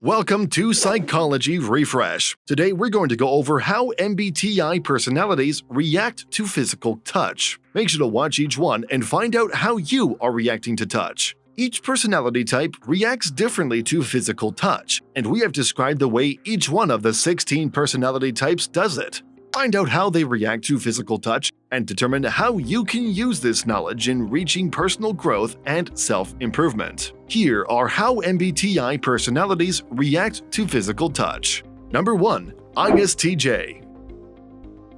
Welcome to Psychology Refresh. Today we're going to go over how MBTI personalities react to physical touch. Make sure to watch each one and find out how you are reacting to touch. Each personality type reacts differently to physical touch, and we have described the way each one of the 16 personality types does it. Find out how they react to physical touch and determine how you can use this knowledge in reaching personal growth and self-improvement. Here are how MBTI personalities react to physical touch. Number 1. ISTJ.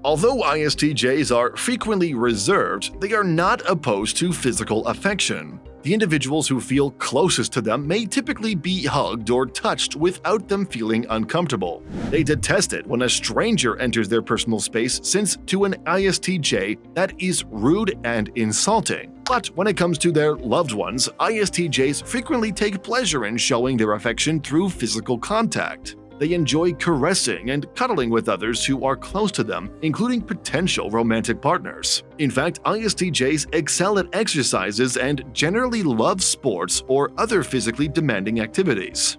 Although ISTJs are frequently reserved, they are not opposed to physical affection. The individuals who feel closest to them may typically be hugged or touched without them feeling uncomfortable. They detest it when a stranger enters their personal space, since to an ISTJ, that is rude and insulting. But when it comes to their loved ones, ISTJs frequently take pleasure in showing their affection through physical contact. They enjoy caressing and cuddling with others who are close to them, including potential romantic partners. In fact, ISTJs excel at exercises and generally love sports or other physically demanding activities.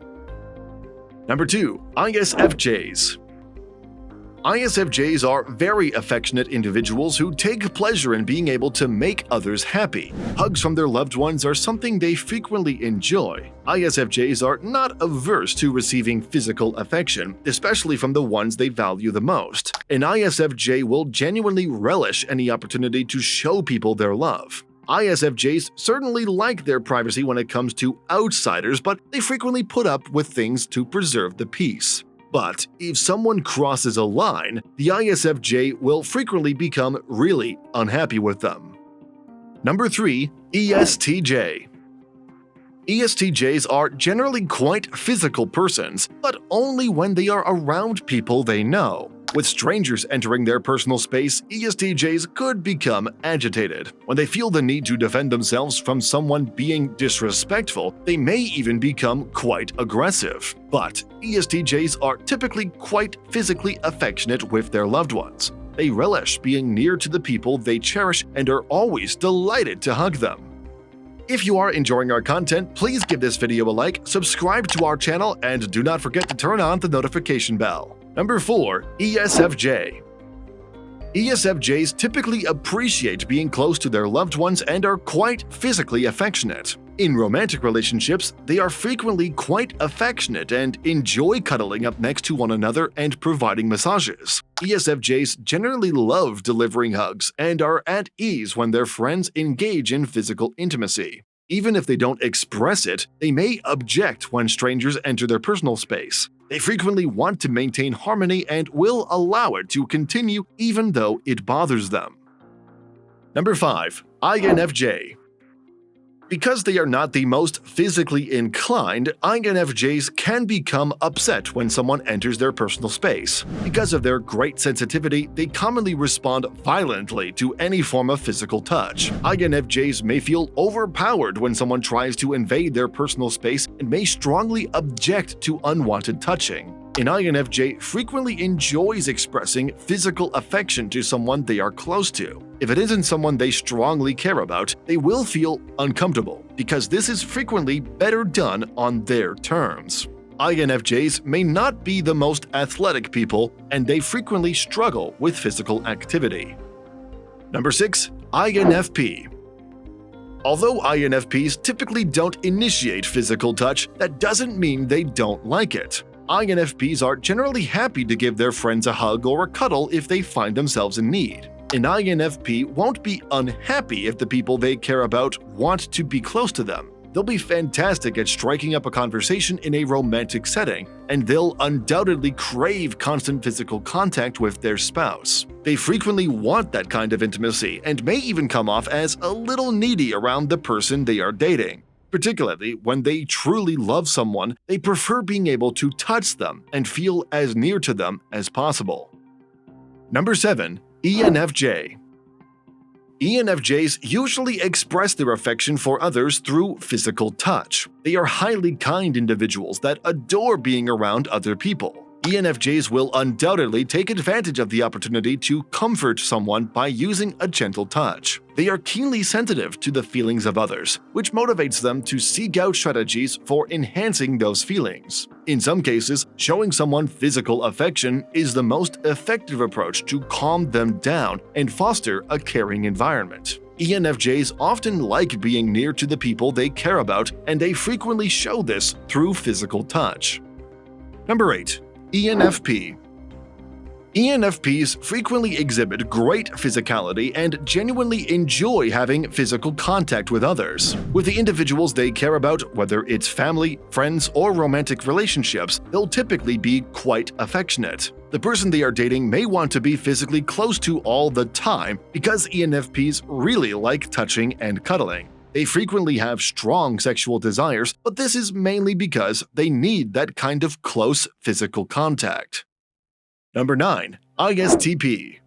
Number 2. ISFJs. ISFJs are very affectionate individuals who take pleasure in being able to make others happy. Hugs from their loved ones are something they frequently enjoy. ISFJs are not averse to receiving physical affection, especially from the ones they value the most. An ISFJ will genuinely relish any opportunity to show people their love. ISFJs certainly like their privacy when it comes to outsiders, but they frequently put up with things to preserve the peace. But if someone crosses a line, the ISFJ will frequently become really unhappy with them. Number 3. ESTJ. ESTJs are generally quite physical persons, but only when they are around people they know. With strangers entering their personal space, ESTJs could become agitated. When they feel the need to defend themselves from someone being disrespectful, they may even become quite aggressive. But ESTJs are typically quite physically affectionate with their loved ones. They relish being near to the people they cherish and are always delighted to hug them. If you are enjoying our content, please give this video a like, subscribe to our channel, and do not forget to turn on the notification bell. Number 4. ESFJ. ESFJs typically appreciate being close to their loved ones and are quite physically affectionate. In romantic relationships, they are frequently quite affectionate and enjoy cuddling up next to one another and providing massages. ESFJs generally love delivering hugs and are at ease when their friends engage in physical intimacy. Even if they don't express it, they may object when strangers enter their personal space. They frequently want to maintain harmony and will allow it to continue even though it bothers them. Number 5. INFJ. Because they are not the most physically inclined, INFJs can become upset when someone enters their personal space. Because of their great sensitivity, they commonly respond violently to any form of physical touch. INFJs may feel overpowered when someone tries to invade their personal space and may strongly object to unwanted touching. An INFJ frequently enjoys expressing physical affection to someone they are close to. If it isn't someone they strongly care about, they will feel uncomfortable, because this is frequently better done on their terms. INFJs may not be the most athletic people, and they frequently struggle with physical activity. Number 6. INFP. Although INFPs typically don't initiate physical touch, that doesn't mean they don't like it. INFPs are generally happy to give their friends a hug or a cuddle if they find themselves in need. An INFP won't be unhappy if the people they care about want to be close to them. They'll be fantastic at striking up a conversation in a romantic setting, and they'll undoubtedly crave constant physical contact with their spouse. They frequently want that kind of intimacy and may even come off as a little needy around the person they are dating. Particularly when they truly love someone, they prefer being able to touch them and feel as near to them as possible. Number 7. ENFJ. ENFJs usually express their affection for others through physical touch. They are highly kind individuals that adore being around other people. ENFJs will undoubtedly take advantage of the opportunity to comfort someone by using a gentle touch. They are keenly sensitive to the feelings of others, which motivates them to seek out strategies for enhancing those feelings. In some cases, showing someone physical affection is the most effective approach to calm them down and foster a caring environment. ENFJs often like being near to the people they care about, and they frequently show this through physical touch. Number 8. ENFP. ENFPs frequently exhibit great physicality and genuinely enjoy having physical contact with others. With the individuals they care about, whether it's family, friends, or romantic relationships, they'll typically be quite affectionate. The person they are dating may want to be physically close to all the time because ENFPs really like touching and cuddling. They frequently have strong sexual desires, but this is mainly because they need that kind of close physical contact. Number 9. ISTP.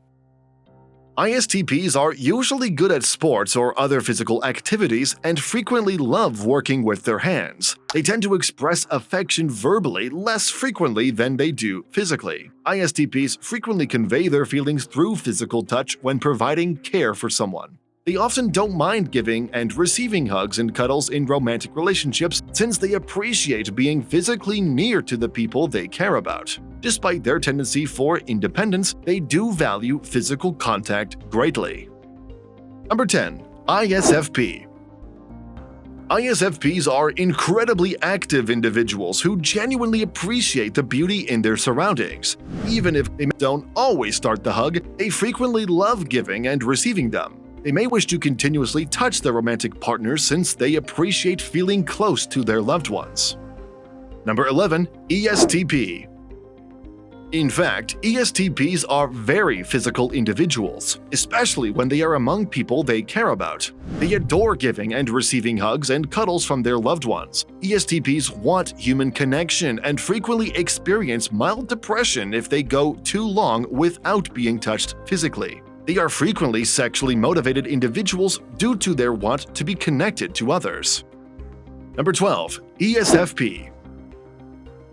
ISTPs are usually good at sports or other physical activities and frequently love working with their hands. They tend to express affection verbally less frequently than they do physically. ISTPs frequently convey their feelings through physical touch when providing care for someone. They often don't mind giving and receiving hugs and cuddles in romantic relationships since they appreciate being physically near to the people they care about. Despite their tendency for independence, they do value physical contact greatly. Number 10. ISFP. ISFPs are incredibly active individuals who genuinely appreciate the beauty in their surroundings. Even if they don't always start the hug, they frequently love giving and receiving them. They may wish to continuously touch their romantic partners since they appreciate feeling close to their loved ones. Number 11. ESTP. In fact, ESTPs are very physical individuals, especially when they are among people they care about. They adore giving and receiving hugs and cuddles from their loved ones. ESTPs want human connection and frequently experience mild depression if they go too long without being touched physically. They are frequently sexually motivated individuals due to their want to be connected to others. Number 12. ESFP.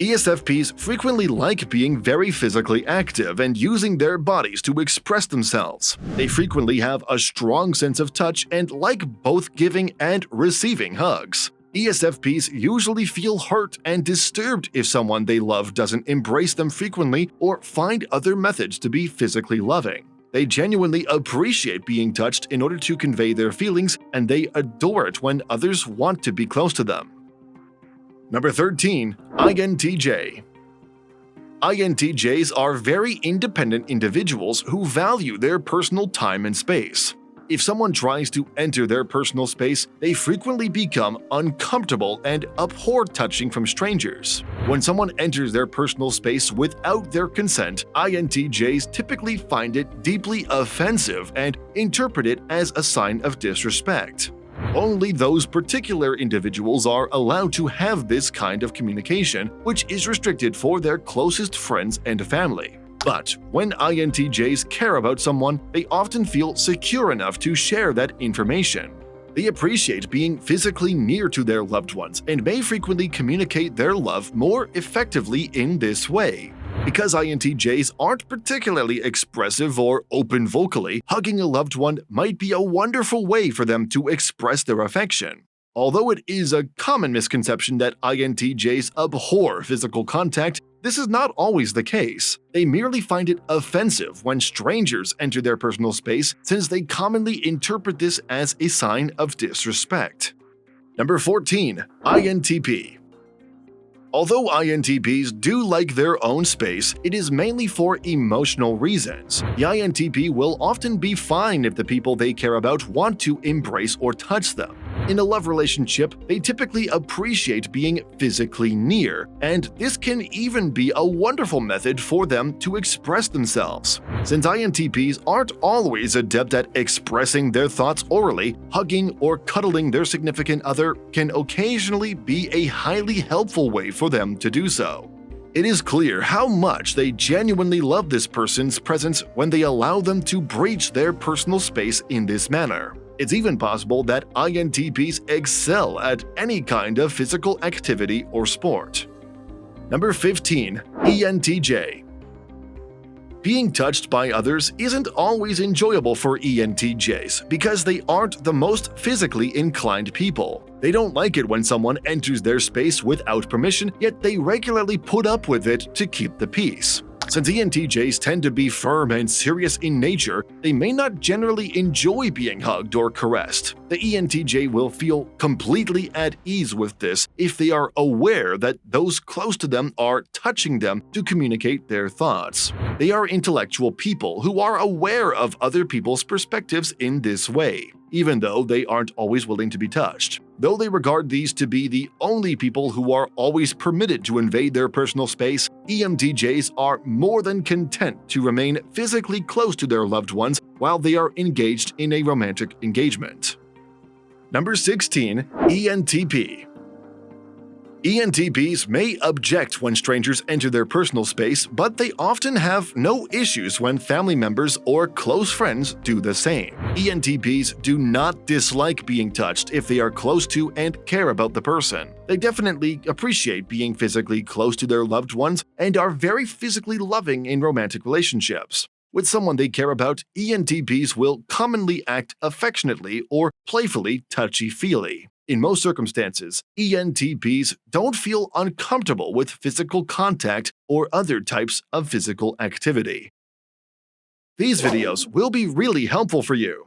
ESFPs frequently like being very physically active and using their bodies to express themselves. They frequently have a strong sense of touch and like both giving and receiving hugs. ESFPs usually feel hurt and disturbed if someone they love doesn't embrace them frequently or find other methods to be physically loving. They genuinely appreciate being touched in order to convey their feelings, and they adore it when others want to be close to them. Number 13. INTJ. INTJs are very independent individuals who value their personal time and space. If someone tries to enter their personal space, they frequently become uncomfortable and abhor touching from strangers. When someone enters their personal space without their consent, INTJs typically find it deeply offensive and interpret it as a sign of disrespect. Only those particular individuals are allowed to have this kind of communication, which is restricted for their closest friends and family. But when INTJs care about someone, they often feel secure enough to share that information. They appreciate being physically near to their loved ones and may frequently communicate their love more effectively in this way. Because INTJs aren't particularly expressive or open vocally, hugging a loved one might be a wonderful way for them to express their affection. Although it is a common misconception that INTJs abhor physical contact, this is not always the case. They merely find it offensive when strangers enter their personal space since they commonly interpret this as a sign of disrespect. Number 14. INTP. Although INTPs do like their own space, it is mainly for emotional reasons. The INTP will often be fine if the people they care about want to embrace or touch them. In a love relationship, they typically appreciate being physically near, and this can even be a wonderful method for them to express themselves. Since INTPs aren't always adept at expressing their thoughts orally, hugging or cuddling their significant other can occasionally be a highly helpful way for them to do so. It is clear how much they genuinely love this person's presence when they allow them to breach their personal space in this manner. It's even possible that INTPs excel at any kind of physical activity or sport. Number 15. ENTJ. Being touched by others isn't always enjoyable for ENTJs because they aren't the most physically inclined people. They don't like it when someone enters their space without permission, yet they regularly put up with it to keep the peace. Since ENTJs tend to be firm and serious in nature, they may not generally enjoy being hugged or caressed. The ENTJ will feel completely at ease with this if they are aware that those close to them are touching them to communicate their thoughts. They are intellectual people who are aware of other people's perspectives in this way, even though they aren't always willing to be touched. Though they regard these to be the only people who are always permitted to invade their personal space, ENTJs are more than content to remain physically close to their loved ones while they are engaged in a romantic engagement. Number 16. ENTP. ENTPs may object when strangers enter their personal space, but they often have no issues when family members or close friends do the same. ENTPs do not dislike being touched if they are close to and care about the person. They definitely appreciate being physically close to their loved ones and are very physically loving in romantic relationships. With someone they care about, ENTPs will commonly act affectionately or playfully touchy-feely. In most circumstances, ENTPs don't feel uncomfortable with physical contact or other types of physical activity. These videos will be really helpful for you.